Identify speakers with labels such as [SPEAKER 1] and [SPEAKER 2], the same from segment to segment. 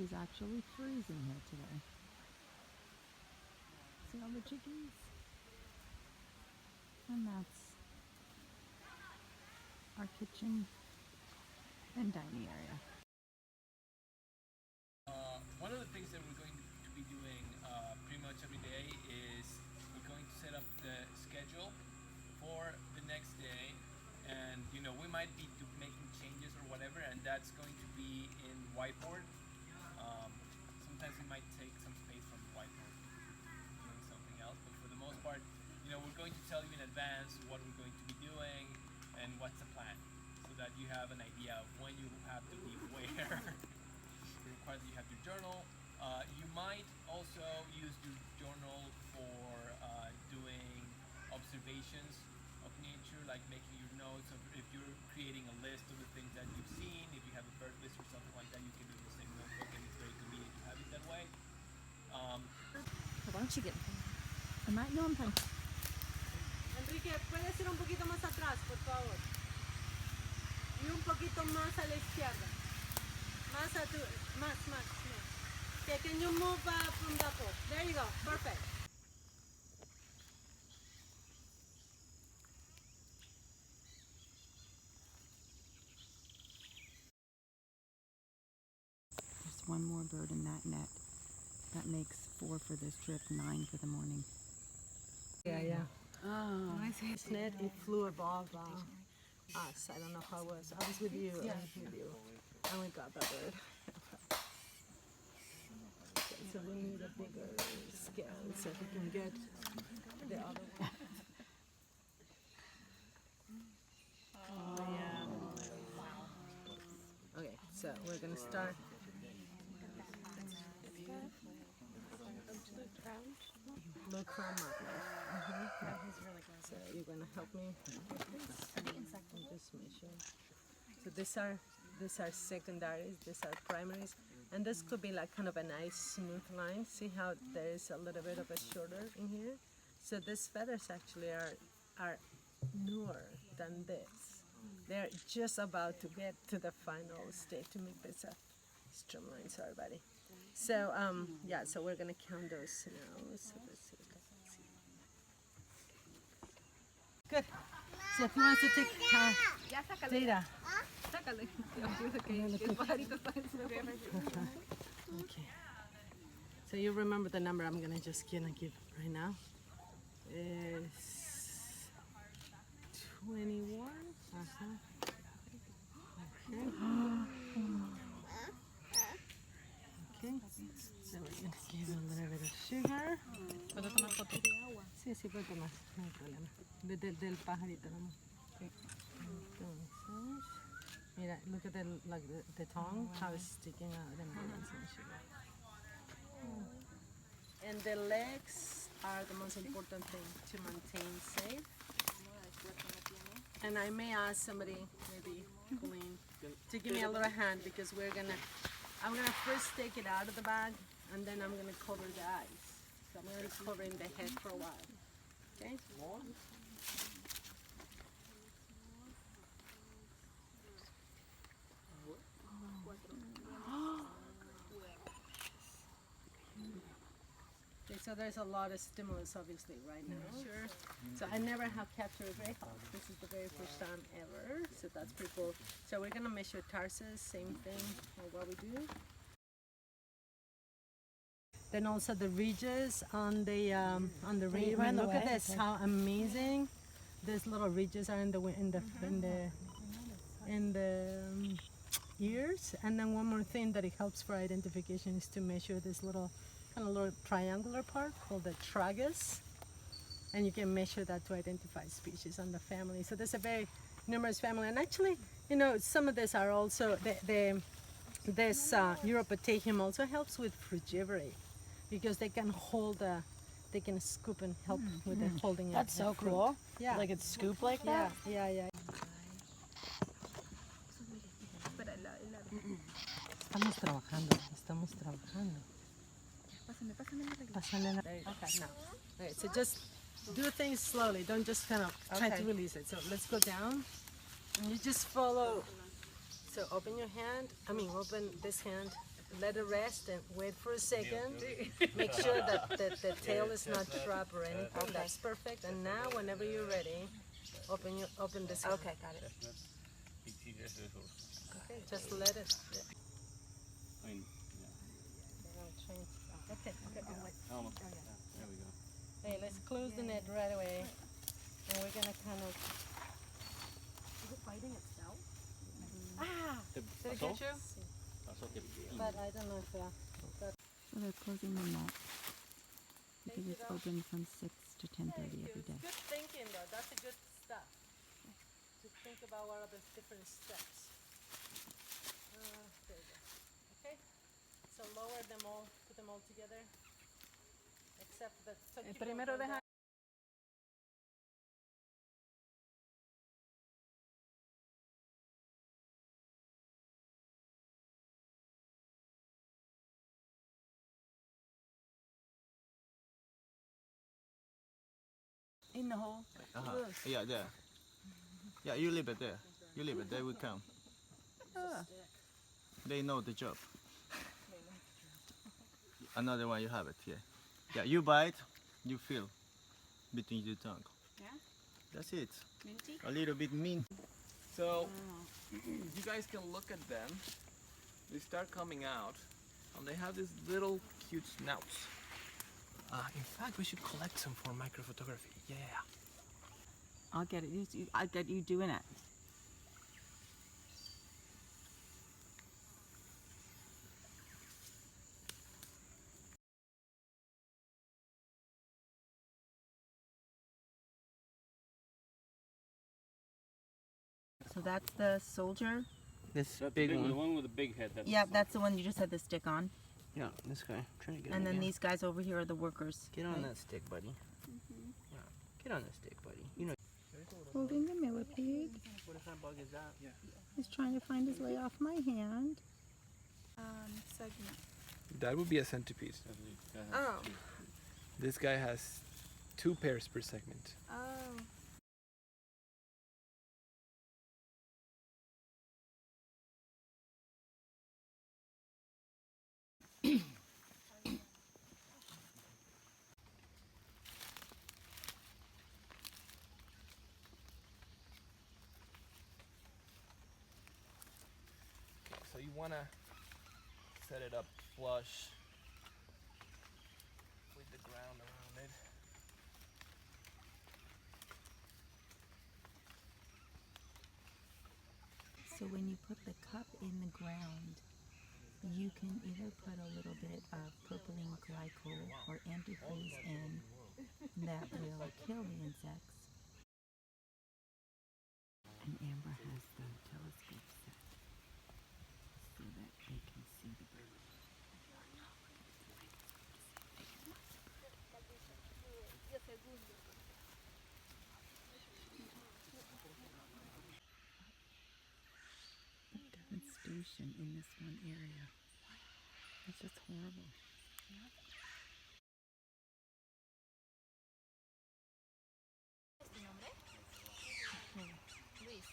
[SPEAKER 1] is actually freezing here today. See all the chickies? And that's our kitchen and dining area.
[SPEAKER 2] One of the things that we're going to be doing pretty much every day is we're going to set up the schedule for the next day, and we might be making changes or whatever, and that's going to be in whiteboard. Sometimes it might take some space from the whiteboard doing something else, but for the most part, we're going to tell you in advance what we're going to be doing and what's the plan, so that you have an idea of when you have to be where. It requires that you have your journal. You might also use your journal for doing observations of nature, like making your notes. Of if you're creating a list of the things that you've seen, if you have a bird list or something like that, you can do the same notebook, and it's very convenient to have it that way.
[SPEAKER 1] Hold on, chicken. I might know I'm fine.
[SPEAKER 3] Enrique, ¿puedes ir un poquito más atrás, por favor? Y un poquito más a la izquierda. Más. Okay, can you move from that pole? There you go, perfect.
[SPEAKER 1] There's one more bird in that net. That makes 4 for this trip, 9 for the morning.
[SPEAKER 3] Yeah.
[SPEAKER 1] Oh.
[SPEAKER 3] This net, it flew above us. I don't know how it was. I was with you and we got that bird. So we need a bigger scale so we can get the other one. Okay, so we're gonna start. Look from my So you're gonna help me with this? And just measure. So these are secondaries, these are primaries, and this could be like kind of a nice smooth line. See how there is a little bit of a shorter in here? So these feathers actually are newer than this. They're just about to get to the final state to make this a streamline. Sorry, buddy. So yeah, so we're gonna count those now. So let's see. Good. So if you want to take data. Okay. So you remember the number I'm gonna give right now is 21. Okay. So we're gonna give it a little bit of sugar. ¿Puedo tomar foto? Sí, puedo tomar, no hay problema. Del pajarito, ¿no? Okay. Entonces, mira, look at the tongue, how it's sticking out and getting some sugar. And the legs are the most important thing to maintain safe. And I may ask somebody, maybe Colleen, to give me a little hand because I'm gonna first take it out of the bag and then I'm gonna cover the eyes. So I'm gonna be covering the head for a while. Okay? Okay, so there's a lot of stimulus obviously right now. Sure. So I never have captured a grey hawk. This is the very first time ever. So that's pretty cool. So we're gonna measure tarsus, same thing what we do. Then also the ridges on the ring. I mean, look at this, how amazing these little ridges are in the ears. And then one more thing that it helps for identification is to measure this little triangular part called the tragus, and you can measure that to identify species on the family. So there's a very numerous family, and actually, some of these are also this Europatachium also helps with frugivory. Because they can they can scoop and help with the holding.
[SPEAKER 1] That's so
[SPEAKER 3] fruit.
[SPEAKER 1] cool.
[SPEAKER 3] Yeah.
[SPEAKER 1] Like it's scoop like that?
[SPEAKER 3] Yeah.
[SPEAKER 1] Estamos trabajando. Pásame la regla.
[SPEAKER 3] Okay, now. Alright, so just do things slowly. Don't just kind of try to release it. So let's go down. And you just follow. So open your hand. Open this hand. let it rest and wait for a second. Make sure that the tail is not trapped or anything. That's perfect. And now, whenever you're ready, open the skin.
[SPEAKER 1] Okay, got it.
[SPEAKER 3] Okay, just let it. Okay.
[SPEAKER 2] Almost. There we go.
[SPEAKER 3] Hey, let's close the net right away. And we're gonna kind of.
[SPEAKER 1] Is it fighting itself?
[SPEAKER 2] Did
[SPEAKER 1] Did it get you?
[SPEAKER 3] But I don't know if.
[SPEAKER 1] So they're closing the net because it's open from 6 to 10:30 every day.
[SPEAKER 3] Good thinking, though. That's a good stuff. To think about what are the different steps. There you go. Okay. So lower them all, put them all together. Except that. So keep them
[SPEAKER 1] Primero
[SPEAKER 3] going
[SPEAKER 1] deja.
[SPEAKER 3] down.
[SPEAKER 1] In the hole.
[SPEAKER 4] Yeah, there. Yeah, you leave it there. You leave it. They will come. They know the job. Another one you have it here. Yeah, you bite, you feel between your tongue.
[SPEAKER 1] Yeah?
[SPEAKER 4] That's it.
[SPEAKER 1] Minty?
[SPEAKER 4] A little bit mint.
[SPEAKER 2] So you guys can look at them. They start coming out, and they have these little cute snouts. In fact, we should collect some for microphotography. Yeah.
[SPEAKER 1] I'll get it. I'll get you doing it. So that's the soldier.
[SPEAKER 5] This
[SPEAKER 6] That's
[SPEAKER 5] big
[SPEAKER 6] the
[SPEAKER 5] one.
[SPEAKER 6] one with the big head. That's
[SPEAKER 1] Yeah, that's the one you just had the stick on.
[SPEAKER 5] Yeah, this guy. I'm trying to get
[SPEAKER 1] And
[SPEAKER 5] him
[SPEAKER 1] then
[SPEAKER 5] again.
[SPEAKER 1] these guys over here are the workers.
[SPEAKER 5] Get on
[SPEAKER 1] right?
[SPEAKER 5] that stick, buddy. Yeah, get on that stick, buddy. You know.
[SPEAKER 1] Holding the millipede.
[SPEAKER 5] What kind of bug is that? Yeah.
[SPEAKER 1] He's trying to find his way off my hand.
[SPEAKER 7] Segment.
[SPEAKER 2] That would be a centipede.
[SPEAKER 7] Oh.
[SPEAKER 2] This guy has 2 pairs per segment.
[SPEAKER 7] Oh.
[SPEAKER 2] So you want to set it up flush with the ground around it.
[SPEAKER 1] So when you put the cup in the ground, you can either put a little bit of purpling glycol or antifreeze in that will kill the insects. And Amber has the telescope set so that they can see the bird. The devastation in this one area. It's just horrible.
[SPEAKER 8] ¿Tu nombre? Luis.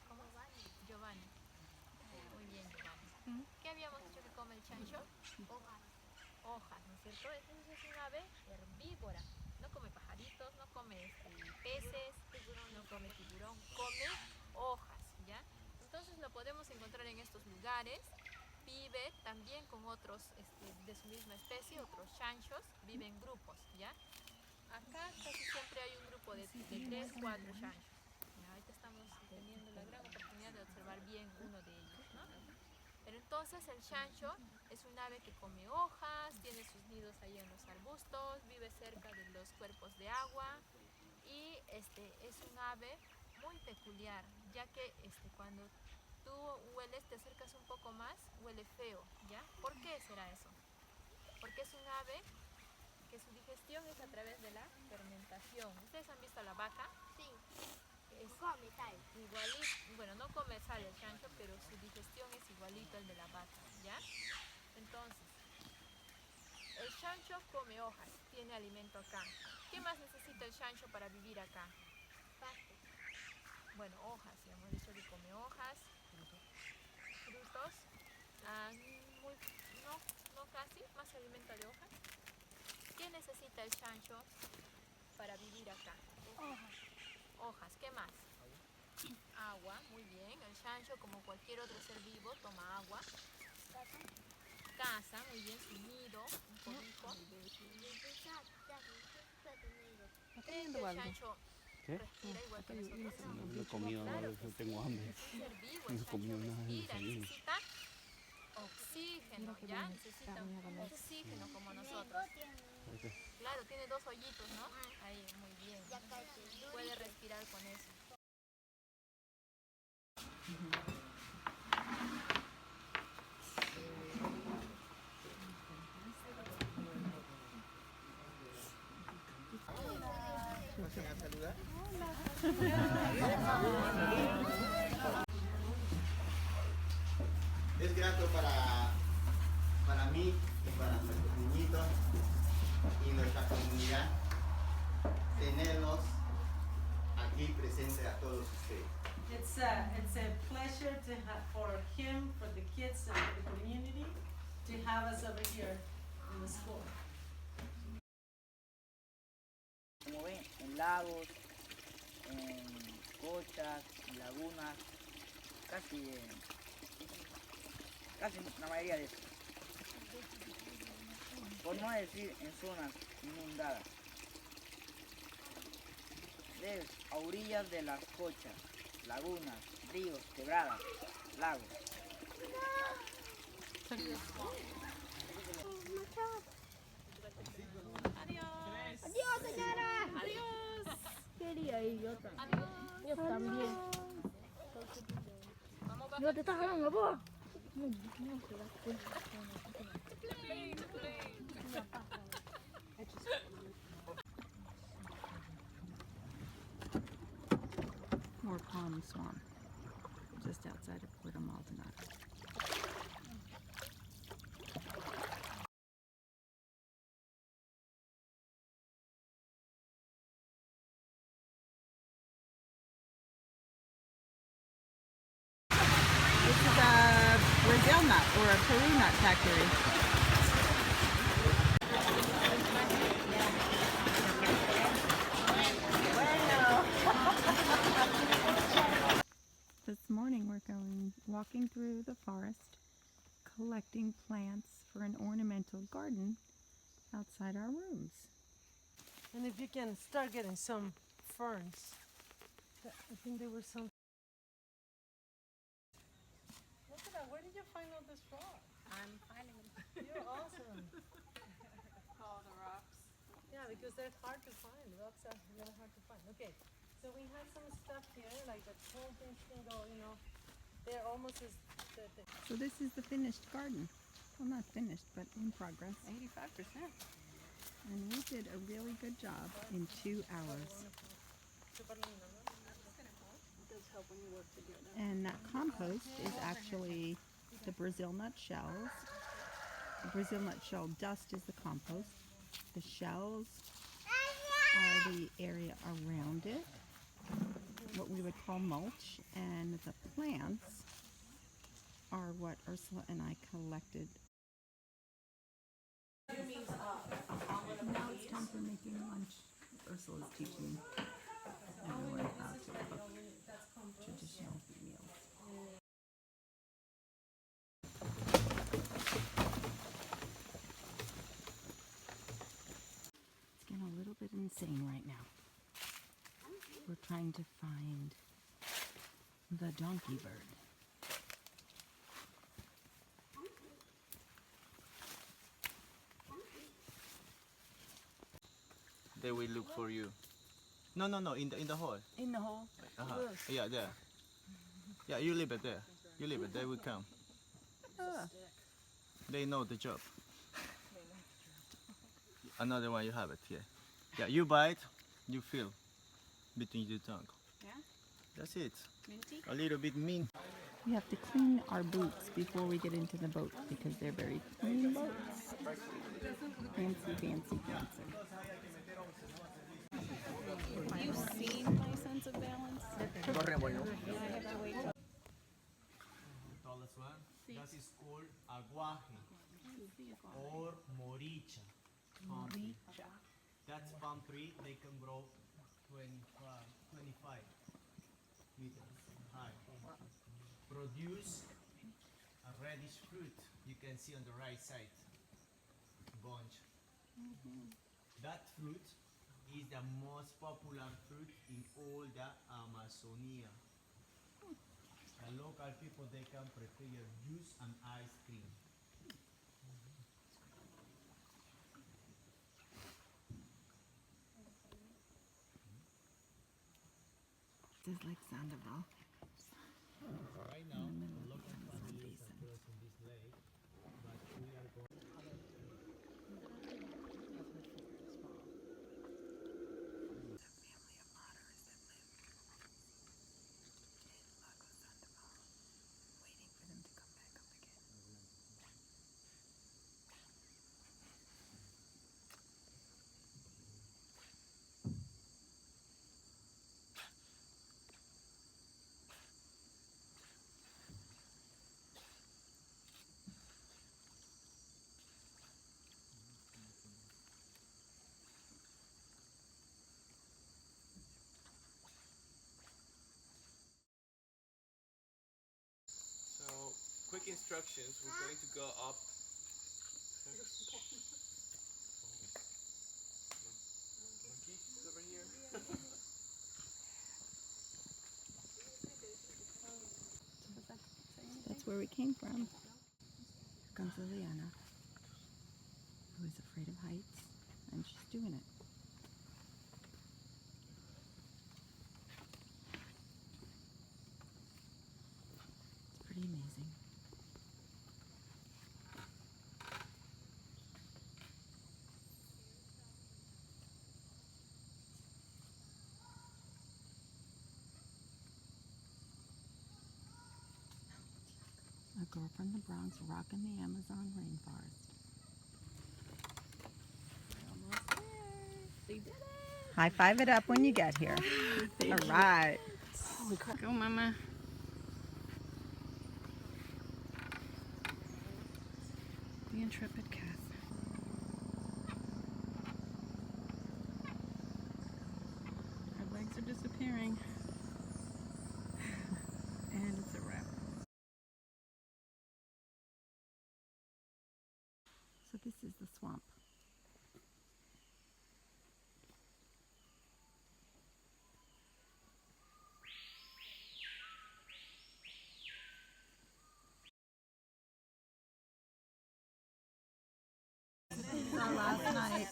[SPEAKER 8] ¿Cómo va? Giovanni. Muy bien, Giovanni. ¿Qué habíamos dicho que come el chancho? Hojas. Hojas, ¿no es cierto? Entonces es un ave herbívora. No come pajaritos, no come peces, no come tiburón, come hojas, ¿ya? Entonces lo podemos encontrar en estos lugares. Vive también con otros de su misma especie, otros chanchos, vive en grupos, ¿ya? Acá casi siempre hay un grupo de 3, 4 chanchos. Ya, ahorita estamos teniendo la gran oportunidad de observar bien uno de ellos, ¿no? Pero entonces el chancho es un ave que come hojas, tiene sus nidos ahí en los arbustos, vive cerca de los cuerpos de agua y es un ave muy peculiar, ya que cuando tú hueles, te acercas un poco más, huele feo, ¿ya? ¿Por qué será eso? Porque es un ave que su digestión es a través de la fermentación. ¿Ustedes han visto a la vaca? Sí. Come sal. Igualito, bueno, no come sal el chancho, pero su digestión es igualito al de la vaca, ¿ya? Entonces, el chancho come hojas, tiene alimento acá. ¿Qué más necesita el chancho para vivir acá? Pasto. Bueno, hojas, ya hemos dicho que come hojas, frutos Ah, no, no casi, más se alimenta de hojas. ¿Qué necesita el chancho para vivir acá? Hojas. Hojas, ¿qué más? Agua, muy bien. El chancho, como cualquier otro ser vivo, toma agua. Casa, muy bien, su nido, un cobijo. El chancho respira igual que nosotros.
[SPEAKER 5] No he comido nada,
[SPEAKER 8] Claro que sí.
[SPEAKER 5] tengo hambre.
[SPEAKER 8] Es un ser vivo,
[SPEAKER 5] No
[SPEAKER 8] el
[SPEAKER 5] he comido
[SPEAKER 8] chancho
[SPEAKER 5] nada de
[SPEAKER 8] respira,
[SPEAKER 5] desayuno.
[SPEAKER 8] necesita oxígeno, ¿ya? Necesita oxígeno como nosotros. Claro, tiene dos hoyitos, ¿no? Ahí, muy bien. Puede respirar con eso.
[SPEAKER 4] Es grato para mí y para nuestros niñitos y nuestra comunidad tenerlos aquí presentes a todos ustedes.
[SPEAKER 3] It's a pleasure for him, for the kids, and for the community to have us over here in the school.
[SPEAKER 6] Como ven, en lagos, en cochas, en lagunas, casi la mayoría de eso. Por no decir en zonas inundadas. A orillas de las cochas, lagunas, ríos, quebradas, lagos.
[SPEAKER 8] Adiós, señora. Adiós.
[SPEAKER 9] Quería ir yo también.
[SPEAKER 8] Adiós.
[SPEAKER 9] Yo también.
[SPEAKER 8] Vamos bajo.
[SPEAKER 9] ¿No te estás jalando vos?
[SPEAKER 1] More palm swamp, just outside of Puerto Maldonado. This is a Brazil nut or a Peru nut factory. This morning we're walking through the forest, collecting plants for an ornamental garden outside our rooms.
[SPEAKER 3] And if you can start getting some ferns. I think there were some. Look at that. Where did you find all this rock?
[SPEAKER 7] I'm finding them.
[SPEAKER 3] You're awesome.
[SPEAKER 7] All the rocks.
[SPEAKER 3] Yeah, because they're hard to find. The rocks are really hard to find. Okay, so we have some stuff here, like the whole things can go, they're almost as the
[SPEAKER 1] So this is the finished garden. Well, not finished, but in progress.
[SPEAKER 7] 85%.
[SPEAKER 1] And we did a really good job in 2 hours. And that compost is actually the Brazil nut shells. The Brazil nut shell dust is the compost. The shells are the area around it, what we would call mulch, and the plants are what Ursula and I collected. Now it's time for making lunch. Ursula's teaching everyone how to cook traditional meals. It's getting a little bit insane right now. We're trying to find the donkey bird.
[SPEAKER 4] They will look for you. No, in the hall.
[SPEAKER 1] In the hole.
[SPEAKER 4] Yeah, there. Yeah, you leave it there. You leave it. They will come. They know the job. Another one you have it here. Yeah, you bite, you feel between your tongue.
[SPEAKER 7] Yeah?
[SPEAKER 4] That's it.
[SPEAKER 7] Minty?
[SPEAKER 4] A little bit mint.
[SPEAKER 1] We have to clean our boots before we get into the boat because they're very clean boats. Fancy, fancy, fancy.
[SPEAKER 7] Have you seen my sense of balance? Yeah, I have to wait till.
[SPEAKER 2] Tallest one.
[SPEAKER 4] That is called aguaje or moricha. That's palm tree. They can grow 25 meters high. Produce a reddish fruit. You can see on the right side. Bunch. That fruit is the most popular fruit in all the Amazonia. The local people, they can prepare juice and ice cream.
[SPEAKER 1] Just like Sandoval.
[SPEAKER 4] Right now, the local families are crossing this lake, but we are going.
[SPEAKER 2] So, quick instructions. We're going to go up. Monkeys over here.
[SPEAKER 1] That's where we came from. Here comes Liliana, who is afraid of heights, and she's doing it. It's pretty amazing. A girl from the Bronx rocking the Amazon rainforest. High five it up when you get here. All right.
[SPEAKER 7] Go, Mama. The intrepid Kath. Her legs are disappearing. And it's a wrap.
[SPEAKER 1] So this is the swamp. Our last night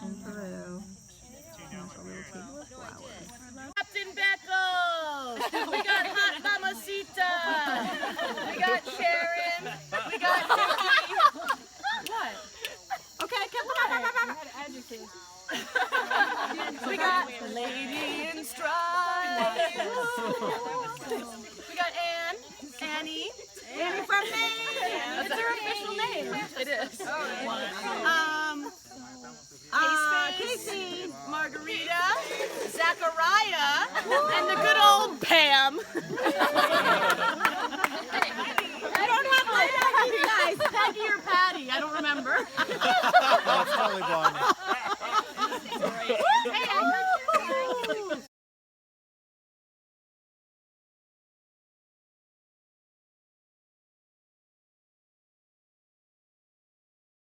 [SPEAKER 1] in Peru.
[SPEAKER 3] Captain Beckles! We got Hot Mamacita! We got Sharon! We got Nikki! What? Okay, come on! We got Lady in Stripes! We got Annie from Maine! It's her official name! It is. Casey, Margarita, Zachariah, and the good old Pam. I don't have my Peggy, guys. Peggy or Patty, I don't remember.
[SPEAKER 4] That's totally blind.